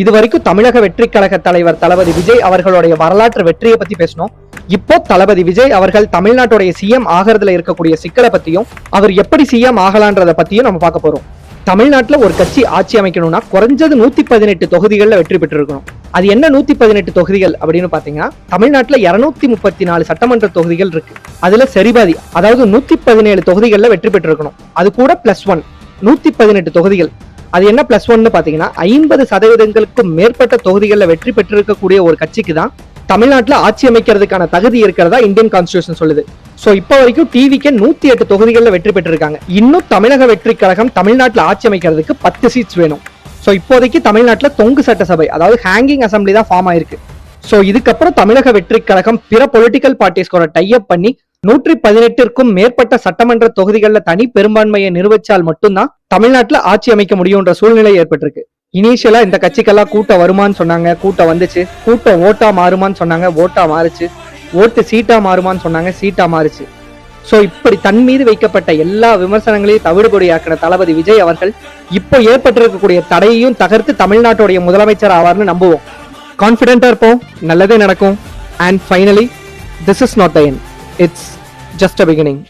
இது வரைக்கும் தமிழக வெற்றி கழக தலைவர் தளபதி விஜய் அவர்களுடைய வரலாற்று வெற்றியை பத்தி பேசணும். இப்போ தளபதி விஜய் அவர்கள் தமிழ்நாட்டுடைய சிஎம் ஆகிறதுல இருக்கக்கூடிய சிக்கலை பத்தியும் அவர் எப்படி சிஎம் ஆகலான்றத பத்தியும் நம்ம பார்க்க போறோம். தமிழ்நாட்டுல ஒரு கட்சி ஆட்சி அமைக்கணும்னா குறைஞ்சது 118 தொகுதிகளில் வெற்றி பெற்றிருக்கணும். அது என்ன 118 தொகுதிகள் அப்படின்னு பாத்தீங்கன்னா, தமிழ்நாட்டுல 234 சட்டமன்ற தொகுதிகள் இருக்கு. அதுல சரிபாதி, அதாவது 117 தொகுதிகளில் வெற்றி பெற்றிருக்கணும். அது கூட +1 118 தொகுதிகள். அது என்ன +1 பாத்தீங்கன்னா, 50% மேற்பட்ட தொகுதிகளில் வெற்றி பெற்றிருக்கக்கூடிய ஒரு கட்சிக்கு தான் தமிழ்நாட்டுல ஆட்சி அமைக்கிறதுக்கான தகுதி இருக்கிறதா இந்தியன் கான்ஸ்டிடியூஷன் சொல்லுது. சோ இப்போ வரைக்கும் டிவிக்கு 108 தொகுதிகளில் வெற்றி பெற்றிருக்காங்க. இன்னும் தமிழக வெற்றி கழகம் தமிழ்நாட்டுல ஆட்சி அமைக்கிறதுக்கு 10 சீட்ஸ் வேணும். சோ இப்போதைக்கு தமிழ்நாட்டுல தொங்கு சட்டசபை, அதாவது ஹேங்கிங் அசம்பிளி தான் ஃபார்ம் ஆயிருக்கு. சோ இதுக்கப்புறம் தமிழக வெற்றி கழகம் பிற பொலிட்டிக்கல் பார்ட்டிஸ்கோட டைப் பண்ணி 118க்கும் மேற்பட்ட சட்டமன்ற தொகுதிகளில் தனி பெரும்பான்மையை நிரூபிச்சால் மட்டும்தான் தமிழ்நாட்டுல ஆட்சி அமைக்க முடியும்ன்ற சூழ்நிலை ஏற்பட்டிருக்கு. இனிஷியலா இந்த கட்சிக்கெல்லாம் கூட்டம் வருமான்னு சொன்னாங்க, கூட்டம் வந்துச்சு. கூட்டம் ஓட்டா மாறுமான்னு சொன்னாங்க, ஓட்டா மாறுச்சு. ஓட்டு சீட்டா மாறுமான்னு சொன்னாங்க, சீட்டா மாறுச்சு. சோ இப்படி தன் மீது வைக்கப்பட்ட எல்லா விமர்சனங்களையும் தவிடுபொடியாக்கின தளபதி விஜய் அவர்கள் இப்போ ஏற்பட்டிருக்கக்கூடிய தடையையும் தகர்த்து தமிழ்நாட்டுடைய முதலமைச்சர் ஆவார்னு நம்புவோம். கான்பிடென்டா இருப்போம், நல்லதே நடக்கும். And finally, this is not the end, it's just a beginning.